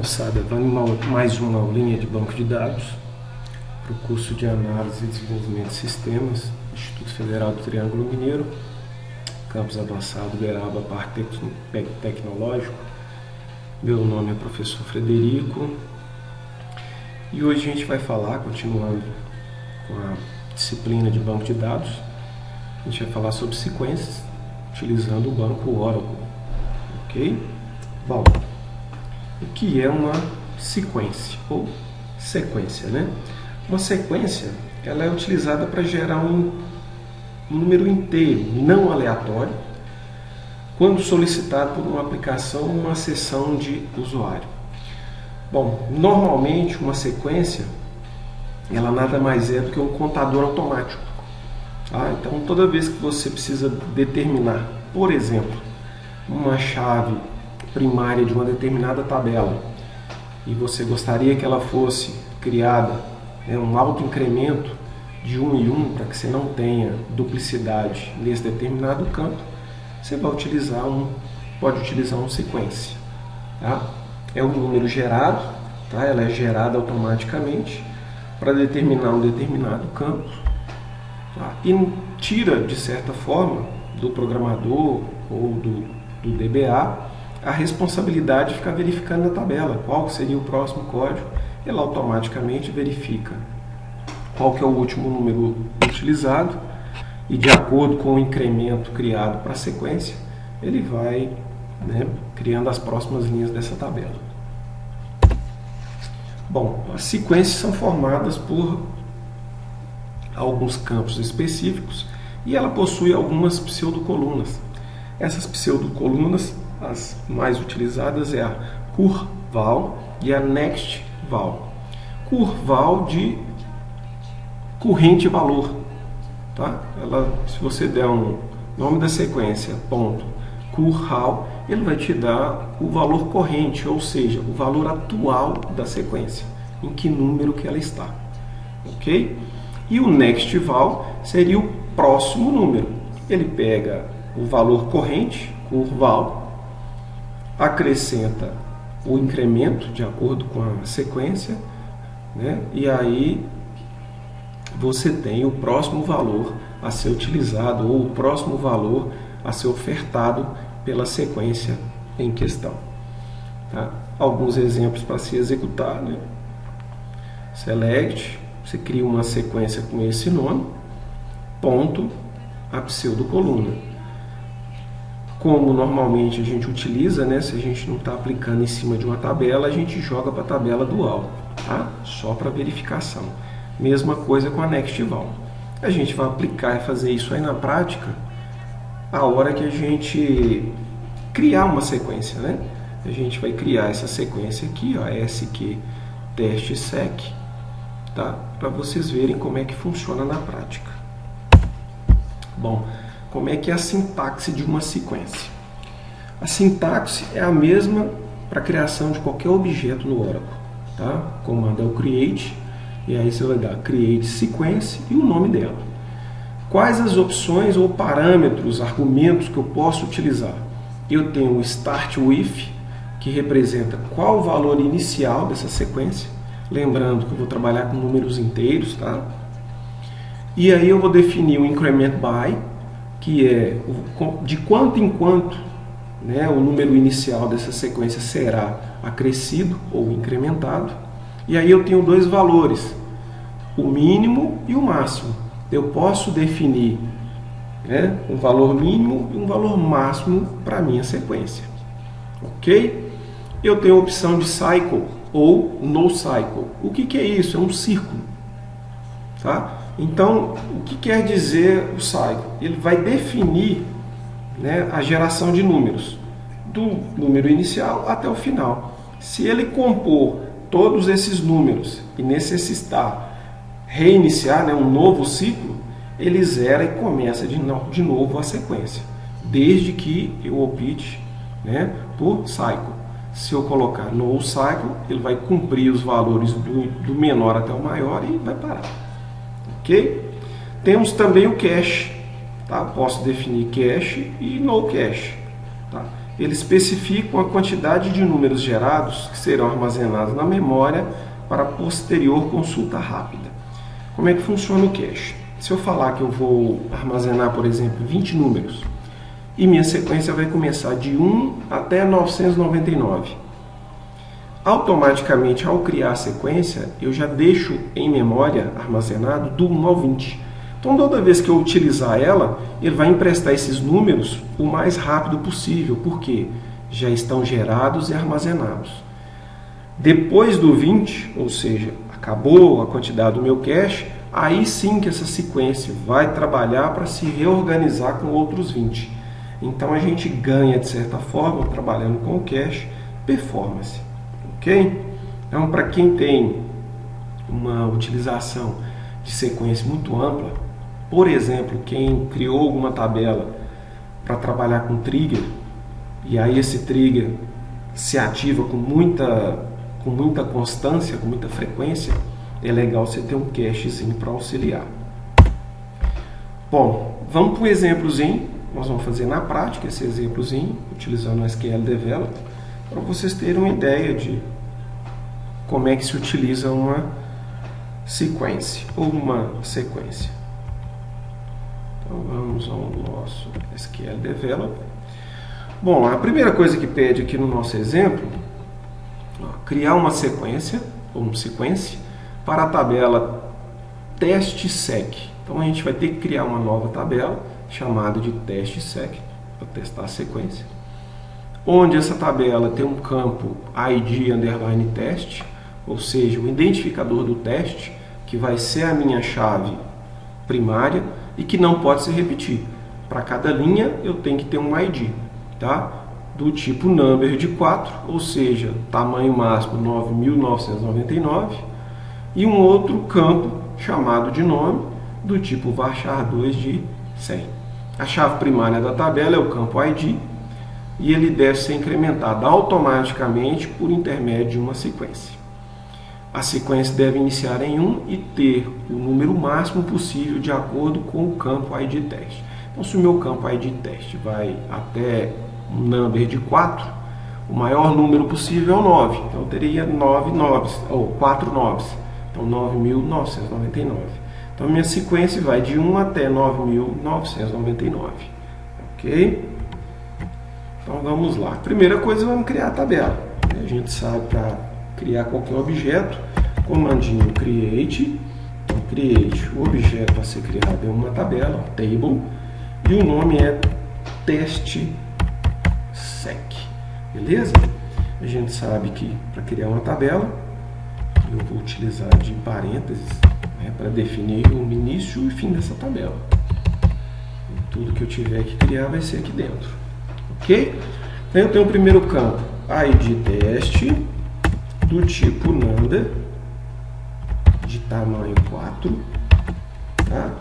moçada, vamos mais uma aulinha de banco de dados para o curso de Análise e Desenvolvimento de Sistemas, Instituto Federal do Triângulo Mineiro, Campus Avançado Uberaba, Parque Tecnológico. Meu nome é professor Frederico e hoje a gente vai falar, continuando com a disciplina de banco de dados, a gente vai falar sobre sequências utilizando o banco Oracle, ok? Bom, o que é uma sequência ou sequência, né? Uma sequência, ela é utilizada para gerar um número inteiro, não aleatório, quando solicitado por uma aplicação ou uma sessão de usuário. Bom, normalmente uma sequência, ela nada mais é do que um contador automático. Tá? Então, toda vez que você precisa determinar, por exemplo, uma chave primária de uma determinada tabela e você gostaria que ela fosse criada, um autoincremento de 1 em 1 para que você não tenha duplicidade nesse determinado campo, você vai utilizar pode utilizar uma sequência. Tá? É um número gerado, tá? Ela é gerada automaticamente para determinar um determinado campo, tá? E tira, de certa forma, do programador ou do DBA a responsabilidade de ficar verificando na tabela qual seria o próximo código. Ela automaticamente verifica qual que é o último número utilizado e, de acordo com o incremento criado para a sequência, ele vai, criando as próximas linhas dessa tabela. Bom, as sequências são formadas por alguns campos específicos e ela possui algumas pseudocolunas. Essas pseudocolunas, as mais utilizadas é a curval e a nextval. Curval de corrente valor, tá? Se você der um nome da sequência, ponto, curval, ele vai te dar o valor corrente, ou seja, o valor atual da sequência, em que número que ela está, ok? E o nextval seria o próximo número. Ele pega o valor corrente, curval, acrescenta o incremento de acordo com a sequência, e aí você tem o próximo valor a ser utilizado ou o próximo valor a ser ofertado pela sequência em questão. Tá? Alguns exemplos para se executar. Select, você cria uma sequência com esse nome, ponto, a pseudocoluna. Como normalmente a gente utiliza, se a gente não está aplicando em cima de uma tabela, a gente joga para a tabela dual, tá? Só para verificação. Mesma coisa com a nextval. A gente vai aplicar e fazer isso aí na prática a hora que a gente criar uma sequência, A gente vai criar essa sequência aqui, ó, SQ teste sec, tá? Para vocês verem como é que funciona na prática. Bom, como é que é a sintaxe de uma sequência? A sintaxe é a mesma para a criação de qualquer objeto no Oracle, tá? O comando é o create, e aí você vai dar create sequence e o nome dela. Quais as opções ou parâmetros, argumentos que eu posso utilizar? Eu tenho o start with, que representa qual o valor inicial dessa sequência. Lembrando que eu vou trabalhar com números inteiros, tá? E aí eu vou definir o increment by, que é de quanto em quanto o número inicial dessa sequência será acrescido ou incrementado. E aí eu tenho dois valores, o mínimo e o máximo. Eu posso definir um valor mínimo e um valor máximo para a minha sequência. Ok? Eu tenho a opção de cycle ou no cycle. O que é isso? É um círculo. Tá? Então, o que quer dizer o cycle? Ele vai definir a geração de números, do número inicial até o final. Se ele compor todos esses números e necessitar reiniciar um novo ciclo, ele zera e começa de novo a sequência, desde que eu opte por cycle. Se eu colocar no cycle, ele vai cumprir os valores do menor até o maior e vai parar. Ok? Temos também o cache. Tá? Posso definir cache e no cache. Tá? ele especifica a quantidade de números gerados que serão armazenados na memória para posterior consulta rápida. Como é que funciona o cache? Se eu falar que eu vou armazenar, por exemplo, 20 números, e minha sequência vai começar de 1 até 999. Automaticamente, ao criar a sequência, eu já deixo em memória armazenado do 1 ao 20. Então, toda vez que eu utilizar ela, ele vai emprestar esses números o mais rápido possível, porque já estão gerados e armazenados. Depois do 20, ou seja, acabou a quantidade do meu cache, aí sim que essa sequência vai trabalhar para se reorganizar com outros 20. Então, a gente ganha, de certa forma, trabalhando com o cache, performance. Ok? Então, para quem tem uma utilização de sequência muito ampla, por exemplo, quem criou alguma tabela para trabalhar com trigger, e aí esse trigger se ativa com muita constância, com muita frequência, é legal você ter um cachezinho para auxiliar. Bom, vamos para um exemplozinho, nós vamos fazer na prática esse exemplozinho, utilizando o SQL Developer, para vocês terem uma ideia de como é que se utiliza uma sequência ou uma sequência. Então vamos ao nosso SQL Developer. Bom, a primeira coisa que pede aqui no nosso exemplo, criar uma sequência ou um sequência para a tabela test_sec. Então a gente vai ter que criar uma nova tabela chamada de test_sec para testar a sequência, onde essa tabela tem um campo ID_test, ou seja, o identificador do teste, que vai ser a minha chave primária e que não pode se repetir. Para cada linha eu tenho que ter um ID, tá? Do tipo number de 4, ou seja, tamanho máximo 9.999, e um outro campo chamado de nome do tipo varchar2 de 100. A chave primária da tabela é o campo ID e ele deve ser incrementado automaticamente por intermédio de uma sequência. A sequência deve iniciar em 1 e ter o número máximo possível de acordo com o campo ID test. Então, se o meu campo ID test vai até um number de 4, o maior número possível é o 9. Então, eu teria 9 nobs, ou 4 nobs. Então, 9.999. Então, minha sequência vai de 1 até 9.999. Ok? Então, vamos lá. Primeira coisa, vamos criar a tabela. A gente sabe para criar qualquer objeto, comandinho create. Então, create, o objeto a ser criado é uma tabela, table, e o nome é test_sec. Beleza? A gente sabe que para criar uma tabela, eu vou utilizar de parênteses, né, para definir o início e fim dessa tabela. E tudo que eu tiver que criar vai ser aqui dentro. Ok? Então eu tenho o primeiro campo, ID test, do tipo number, de tamanho 4, tá?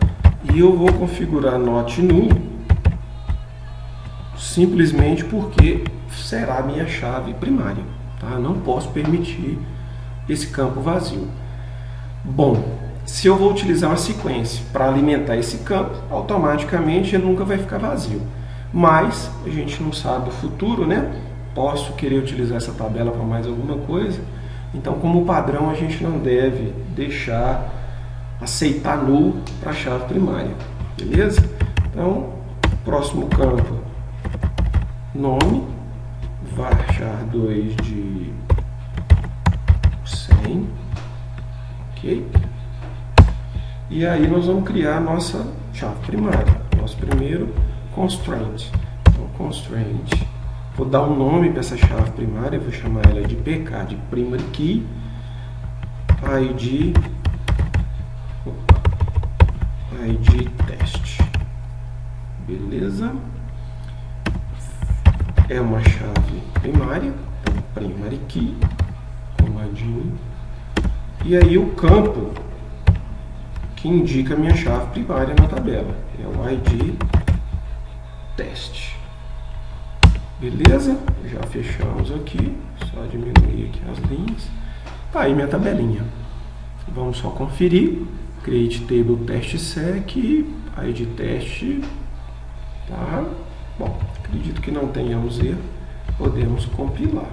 E eu vou configurar not null, simplesmente porque será a minha chave primária, tá? Não posso permitir esse campo vazio. Bom, se eu vou utilizar uma sequência para alimentar esse campo, automaticamente ele nunca vai ficar vazio. Mas a gente não sabe o futuro, né? Posso querer utilizar essa tabela para mais alguma coisa. Então, como padrão, a gente não deve aceitar null para a chave primária. Beleza? Então, próximo campo, nome, varchar2 de 100. Ok? E aí nós vamos criar a nossa chave primária. Nosso primeiro constraint. Então, constraint. Vou dar um nome para essa chave primária, vou chamar ela de PK, de primary key, ID test. Beleza? É uma chave primária, então primary key, comandinho. E aí o campo que indica a minha chave primária na tabela é o ID test. Beleza? Já fechamos aqui, só diminuir aqui as linhas. Tá aí minha tabelinha. Vamos só conferir. Create table test_sec, ID test. Tá? Bom, acredito que não tenhamos erro. Podemos compilar.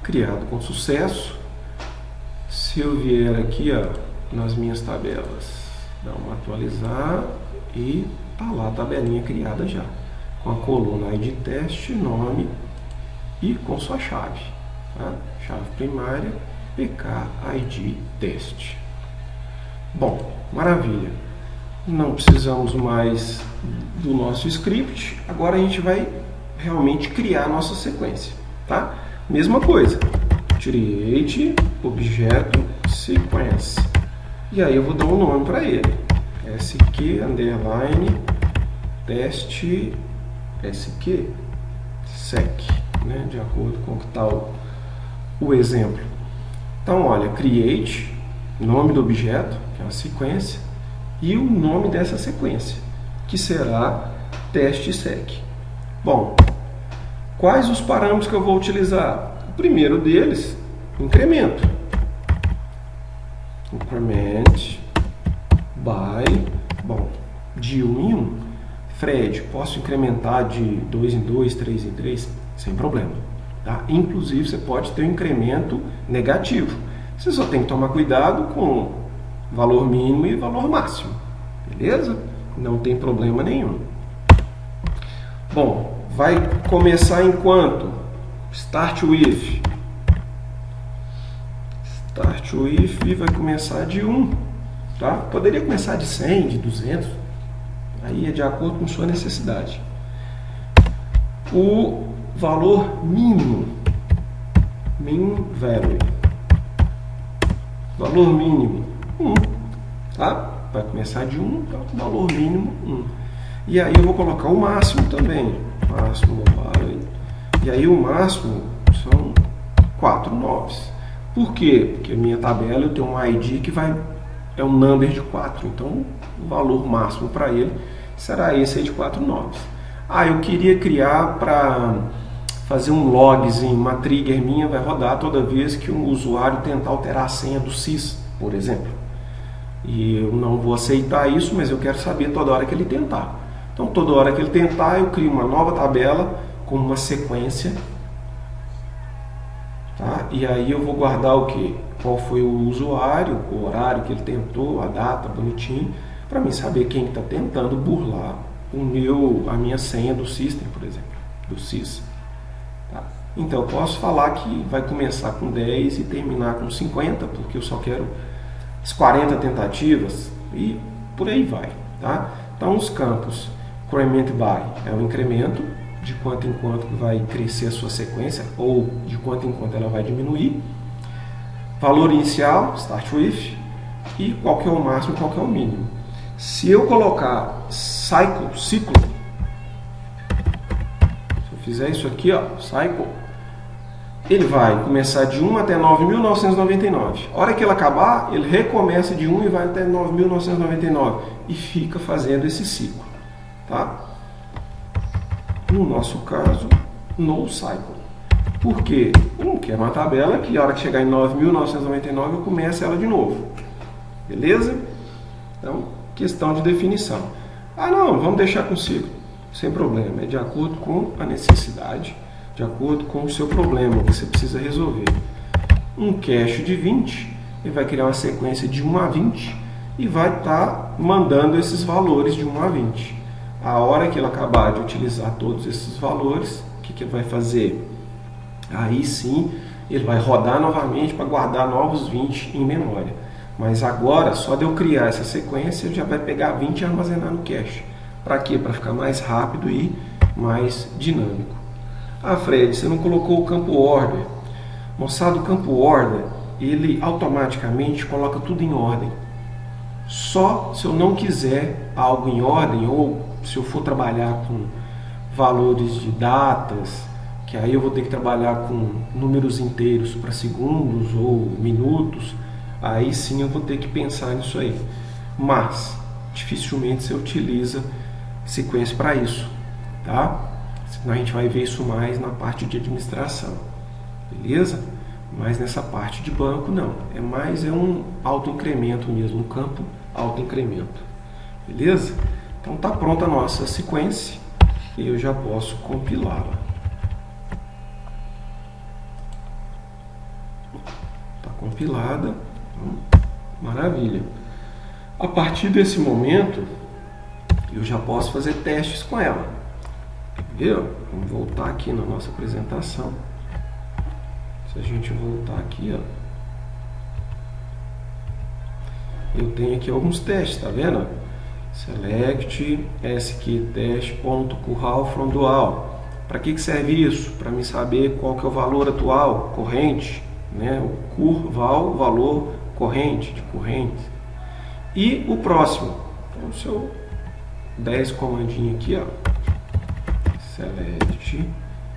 Criado com sucesso. Se eu vier aqui, ó, nas minhas tabelas, dá uma atualizar e tá lá a tabelinha criada já, com a coluna ID teste, nome e com sua chave, tá? Chave primária, PK ID teste. Bom, maravilha. Não precisamos mais do nosso script. Agora a gente vai realmente criar a nossa sequência, tá? Mesma coisa. Create objeto sequence. E aí eu vou dar um nome para ele. SQ underline teste SQ sec, né? De acordo com o que está o exemplo. Então, olha, create, nome do objeto, que é uma sequência, e o nome dessa sequência, que será teste sec. Bom, quais os parâmetros que eu vou utilizar? O primeiro deles, incremento. Increment by, bom, de 1 em 1. Fred, posso incrementar de 2 em 2, 3 em 3, sem problema. Tá? Inclusive, você pode ter um incremento negativo. Você só tem que tomar cuidado com valor mínimo e valor máximo. Beleza? Não tem problema nenhum. Bom, vai começar em quanto? Start with. Start with vai começar de 1. Tá? Poderia começar de 100, de 200. Aí é de acordo com sua necessidade. O valor mínimo. Min value. Valor mínimo 1. Tá? Vai começar de 1, então valor mínimo 1. E aí eu vou colocar o máximo também. Máximo value. E aí o máximo são 4 noves. Por quê? Porque a minha tabela eu tenho um ID que é um number de 4. Então o valor máximo para ele será esse aí de 4 noves. Ah, eu queria criar para fazer um logzinho, uma trigger minha vai rodar toda vez que um usuário tentar alterar a senha do sys, por exemplo. E eu não vou aceitar isso, mas eu quero saber toda hora que ele tentar. Então toda hora que ele tentar, eu crio uma nova tabela com uma sequência. Tá? E aí eu vou guardar o que? Qual foi o usuário, o horário que ele tentou, a data, bonitinho, para mim saber quem está tentando burlar a minha senha do system, por exemplo, do sys. Tá? Então eu posso falar que vai começar com 10 e terminar com 50, porque eu só quero as 40 tentativas e por aí vai. Tá? Então os campos, increment by é o incremento, de quanto em quanto vai crescer a sua sequência, ou de quanto em quanto ela vai diminuir. Valor inicial, start with, e qual que é o máximo e qual que é o mínimo. Se eu colocar ciclo, se eu fizer isso aqui, ó, cycle, ele vai começar de 1 até 9.999. A hora que ele acabar, ele recomeça de 1 e vai até 9.999 e fica fazendo esse ciclo. Tá? No nosso caso, no cycle. Por quê? Que é uma tabela que a hora que chegar em 9.999 eu começo ela de novo. Beleza? Então, questão de definição. Ah, não, vamos deixar com ciclo. Sem problema, é de acordo com a necessidade, de acordo com o seu problema que você precisa resolver. Um cache de 20, ele vai criar uma sequência de 1 a 20 e vai estar mandando esses valores de 1 a 20. A hora que ele acabar de utilizar todos esses valores, o que ele vai fazer? Aí sim, ele vai rodar novamente para guardar novos 20 em memória. Mas agora, só de eu criar essa sequência, ele já vai pegar 20 e armazenar no cache. Para quê? Para ficar mais rápido e mais dinâmico. Ah, Fred, você não colocou o campo order. Moçada, o campo order, ele automaticamente coloca tudo em ordem. Só se eu não quiser algo em ordem, ou se eu for trabalhar com valores de datas, que aí eu vou ter que trabalhar com números inteiros para segundos ou minutos, aí sim eu vou ter que pensar nisso aí. Mas dificilmente você utiliza sequência para isso, tá? Senão a gente vai ver isso mais na parte de administração, beleza? Mas nessa parte de banco não, é um autoincremento mesmo, um campo autoincremento, beleza? Então tá pronta a nossa sequência e eu já posso compilá-la. Está compilada, maravilha. A partir desse momento, eu já posso fazer testes com ela. Viu? Vamos voltar aqui na nossa apresentação. Se a gente voltar aqui, ó, eu tenho aqui alguns testes, tá vendo? Select skTest.curral from dual. Para que serve isso? Para me saber qual que é o valor atual, corrente, né? O curval, valor corrente, de corrente. E o próximo. Então, se eu der esse comandinho aqui, ó, select,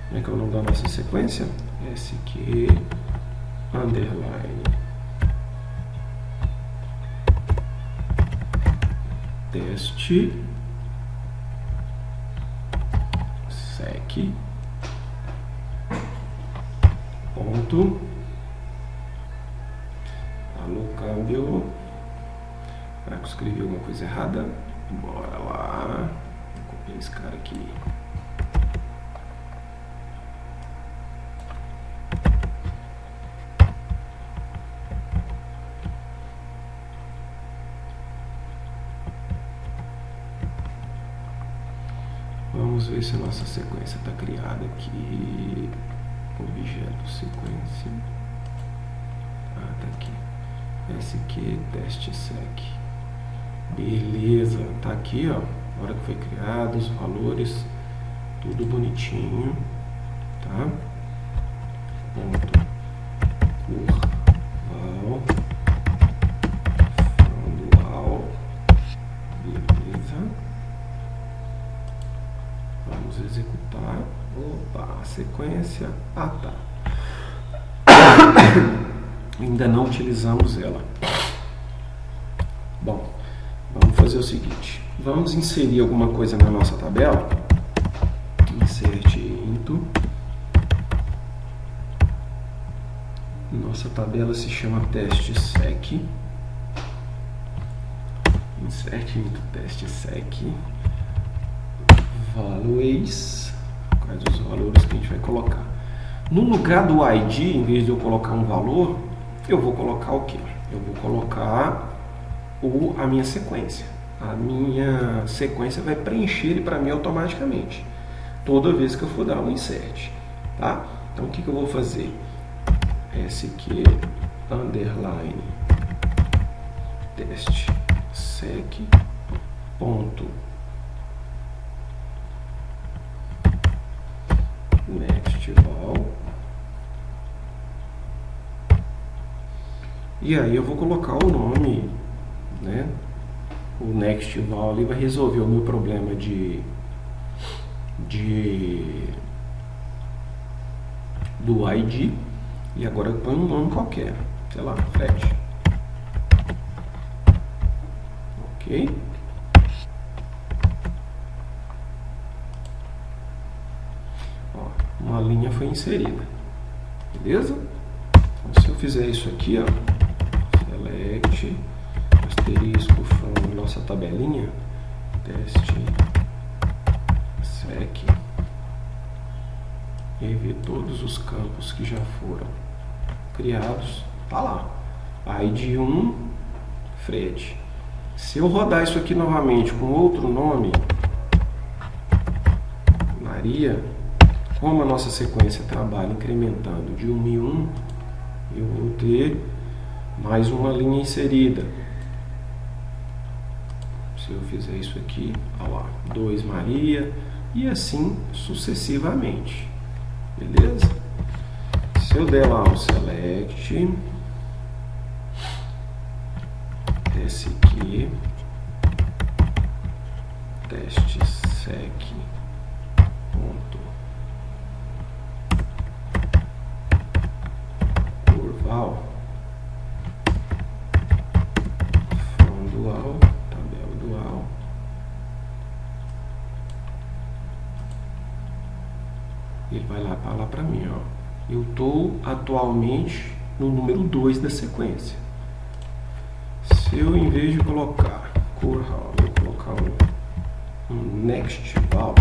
como é que é o nome da nossa sequência? SQ underline teste sec ponto alô câmbio. Será que eu escrevi alguma coisa errada? Bora lá, vou copiar esse cara aqui. Vamos ver se a nossa sequência está criada aqui. Objeto sequência. Ah, tá aqui. SQ teste sec. Beleza, tá aqui, ó. A hora que foi criado, os valores, tudo bonitinho, tá? Ponto curval from dual. Beleza. Vamos executar. Opa, a sequência. Ah, tá. Ainda não utilizamos ela. Bom, vamos fazer o seguinte. Vamos inserir alguma coisa na nossa tabela. Insert into. Nossa tabela se chama teste sec. Insert into teste sec. Values. Quais os valores que a gente vai colocar? No lugar do ID, em vez de eu colocar um valor, eu vou colocar o quê? Eu vou colocar a minha sequência. A minha sequência vai preencher ele para mim automaticamente, toda vez que eu for dar um insert. Tá? Então o que eu vou fazer? SQ underline teste sec ponto next val. E aí eu vou colocar o nome, né? O next val ali vai resolver o meu problema do ID. E agora eu ponho um nome qualquer, sei lá, Fred. Ok. Ó, uma linha foi inserida. Beleza? Então, se eu fizer isso aqui, ó, select asterisco from nossa tabelinha, teste sec, e aí ver todos os campos que já foram criados, tá lá. ID 1, Fred. Se eu rodar isso aqui novamente com outro nome, Maria, como a nossa sequência trabalha incrementando de 1 em 1, eu vou ter mais uma linha inserida. Se eu fizer isso aqui, olha lá, 2 Maria, e assim sucessivamente. Beleza? Se eu der lá um select, esse aqui, teste sec ponto curval from dual, tabela dual, ele vai lá falar para mim, ó, eu estou atualmente no número 2 da sequência. Se eu, em vez de colocar curval, eu colocar um next val,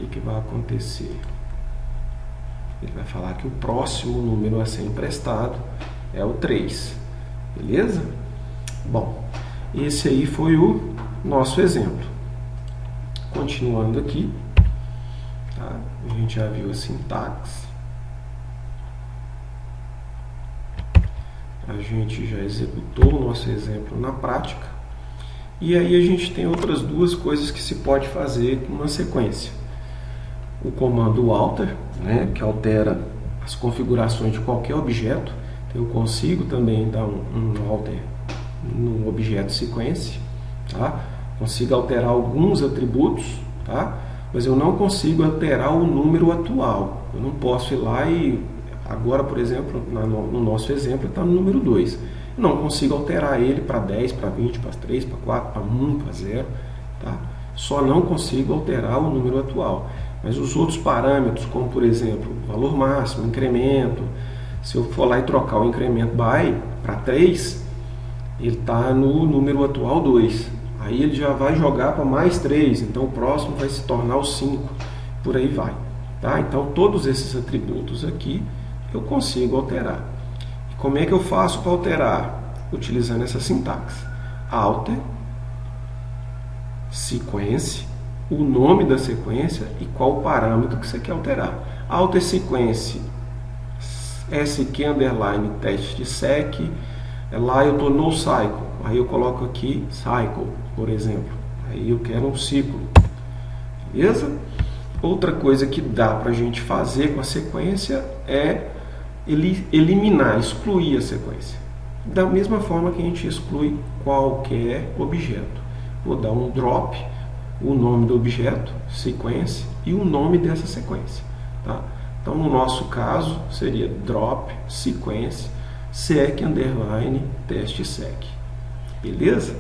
que vai acontecer? Ele vai falar que o próximo número a ser emprestado é o 3. Beleza? Bom, esse aí foi o nosso exemplo. Continuando aqui, tá? A gente já viu a sintaxe. A gente já executou o nosso exemplo na prática. E aí a gente tem outras duas coisas que se pode fazer com uma sequência. O comando alter, né, que altera as configurações de qualquer objeto. Eu consigo também dar um alter no objeto sequência, tá? Consigo alterar alguns atributos, tá? Mas eu não consigo alterar o número atual. Eu não posso ir lá e agora, por exemplo, no nosso exemplo está no número 2. Eu não consigo alterar ele para 10, para 20, para 3, para 4, para 1, para 0, tá? Só não consigo alterar o número atual. Mas os outros parâmetros, como por exemplo, valor máximo, incremento, se eu for lá e trocar o incremento by para 3, ele está no número atual 2. Aí ele já vai jogar para mais 3, então o próximo vai se tornar o 5, por aí vai. Tá? Então todos esses atributos aqui eu consigo alterar. E como é que eu faço para alterar? Utilizando essa sintaxe. Alter, sequência, o nome da sequência e qual o parâmetro que você quer alterar. Alter sequência SQ underline teste sec, lá eu estou no cycle, aí eu coloco aqui cycle, por exemplo, aí eu quero um ciclo, beleza? Outra coisa que dá para a gente fazer com a sequência é eliminar, excluir a sequência, da mesma forma que a gente exclui qualquer objeto. Vou dar um drop, o nome do objeto, sequência e o nome dessa sequência, tá? Então, no nosso caso, seria drop, sequência, sec, underline, teste sec. Beleza?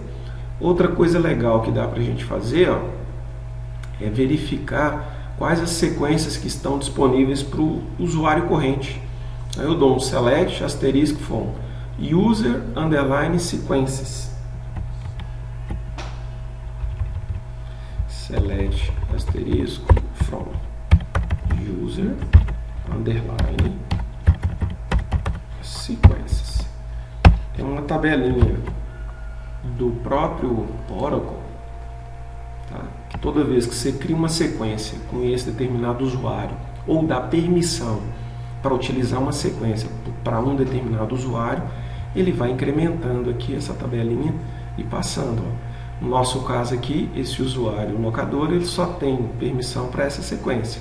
Outra coisa legal que dá para a gente fazer, ó, é verificar quais as sequências que estão disponíveis para o usuário corrente. Aí eu dou um select, asterisco, from, user, underline, sequences. Select, asterisco, from, user, underline, sequências. Tem uma tabelinha do próprio Oracle, tá? Que toda vez que você cria uma sequência com esse determinado usuário ou dá permissão para utilizar uma sequência para um determinado usuário, ele vai incrementando aqui essa tabelinha e passando. Ó. No nosso caso aqui, esse usuário, o locador, ele só tem permissão para essa sequência.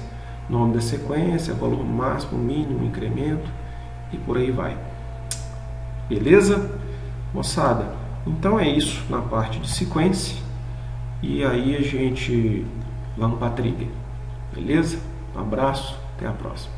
Nome da sequência, valor máximo, mínimo, incremento e por aí vai. Beleza? Moçada, então é isso na parte de sequência. E aí a gente vamos para a trigger. Beleza? Um abraço, até a próxima.